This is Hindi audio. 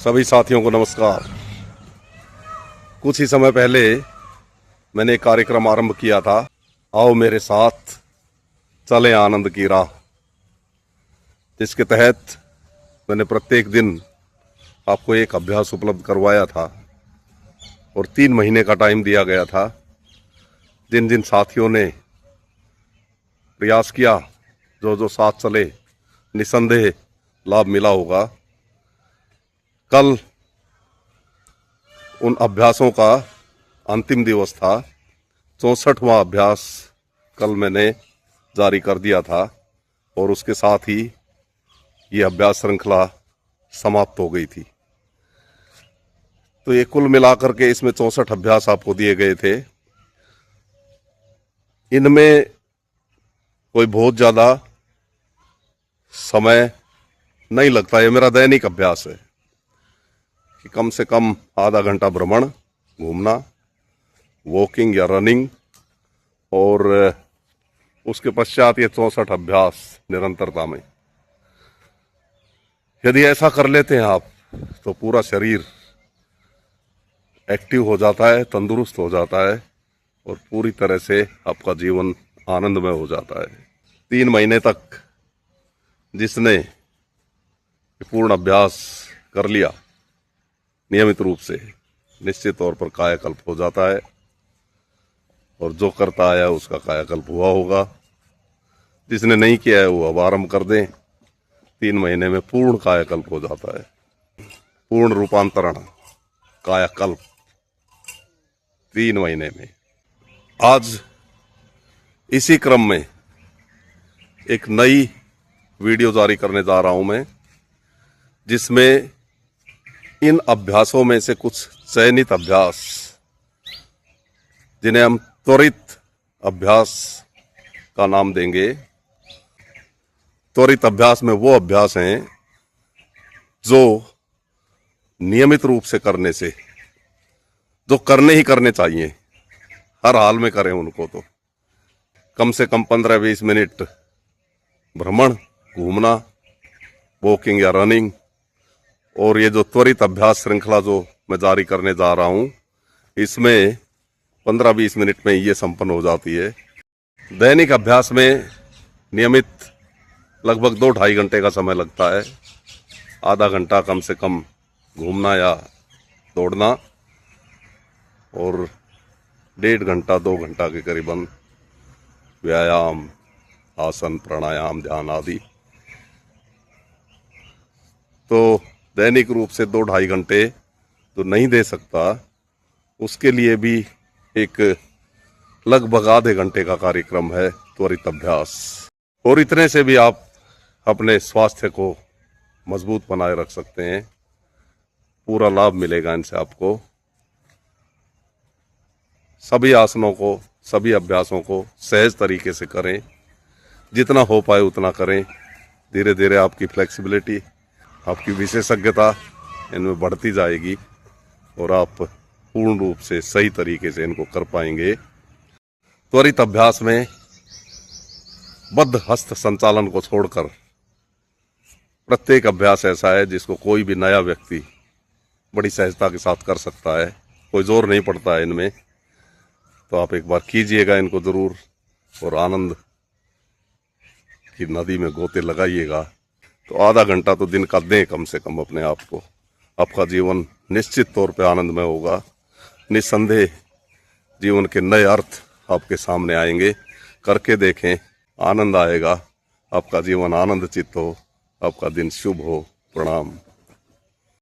सभी साथियों को नमस्कार। कुछ ही समय पहले मैंने एक कार्यक्रम आरंभ किया था, आओ मेरे साथ चले आनंद की राह, जिसके तहत मैंने प्रत्येक दिन आपको एक अभ्यास उपलब्ध करवाया था और 3 महीने का टाइम दिया गया था। जिन जिन साथियों ने प्रयास किया, जो साथ चले, निसंदेह लाभ मिला होगा। कल उन अभ्यासों का अंतिम दिवस था। 64वां अभ्यास कल मैंने जारी कर दिया था और उसके साथ ही ये अभ्यास श्रृंखला समाप्त हो गई थी। तो ये कुल मिलाकर के इसमें 64 अभ्यास आपको दिए गए थे। इनमें कोई बहुत ज्यादा समय नहीं लगता। ये मेरा दैनिक अभ्यास है कि कम से कम आधा घंटा भ्रमण, घूमना, वॉकिंग या रनिंग, और उसके पश्चात ये 64 अभ्यास निरंतरता में। यदि ऐसा कर लेते हैं आप तो पूरा शरीर एक्टिव हो जाता है, तंदुरुस्त हो जाता है और पूरी तरह से आपका जीवन आनंदमय हो जाता है। 3 महीने तक जिसने पूर्ण अभ्यास कर लिया नियमित रूप से, निश्चित तौर पर कायाकल्प हो जाता है और जो करता आया उसका कायाकल्प हुआ होगा। जिसने नहीं किया है वो अब आरंभ कर दें। 3 महीने में पूर्ण कायाकल्प हो जाता है। पूर्ण रूपांतरण, कायाकल्प 3 महीने में। आज इसी क्रम में एक नई वीडियो जारी करने जा रहा हूं मैं, जिसमें इन अभ्यासों में से कुछ चयनित अभ्यास, जिन्हें हम त्वरित अभ्यास का नाम देंगे। त्वरित अभ्यास में वो अभ्यास हैं जो नियमित रूप से करने से, जो करने ही करने चाहिए, हर हाल में करें उनको, तो कम से कम 15-20 मिनट भ्रमण, घूमना, वॉकिंग या रनिंग। और ये जो त्वरित अभ्यास श्रृंखला जो मैं जारी करने जा रहा हूं, इसमें 15-20 मिनट में ये संपन्न हो जाती है। दैनिक अभ्यास में नियमित लगभग 2-2.5 घंटे का समय लगता है। आधा घंटा कम से कम घूमना या दौड़ना और 1.5 घंटा 2 घंटा के करीबन व्यायाम, आसन, प्राणायाम, ध्यान आदि। तो दैनिक रूप से 2-2.5 घंटे तो नहीं दे सकता, उसके लिए भी एक लगभग आधे घंटे का कार्यक्रम है त्वरित अभ्यास। और इतने से भी आप अपने स्वास्थ्य को मजबूत बनाए रख सकते हैं। पूरा लाभ मिलेगा इनसे आपको। सभी आसनों को, सभी अभ्यासों को सहज तरीके से करें, जितना हो पाए उतना करें। धीरे धीरे आपकी फ्लेक्सिबिलिटी, आपकी विशेषज्ञता इनमें बढ़ती जाएगी और आप पूर्ण रूप से सही तरीके से इनको कर पाएंगे। त्वरित अभ्यास में बद्ध हस्त संचालन को छोड़कर प्रत्येक अभ्यास ऐसा है जिसको कोई भी नया व्यक्ति बड़ी सहजता के साथ कर सकता है। कोई जोर नहीं पड़ता है इनमें। तो आप एक बार कीजिएगा इनको जरूर और आनंद की नदी में गोते लगाइएगा। तो आधा घंटा तो दिन का दें कम से कम अपने आप को। आपका जीवन निश्चित तौर पे आनंदमय होगा। निस्संदेह जीवन के नए अर्थ आपके सामने आएंगे। करके देखें, आनंद आएगा। आपका जीवन आनंद चित्त हो, आपका दिन शुभ हो। प्रणाम।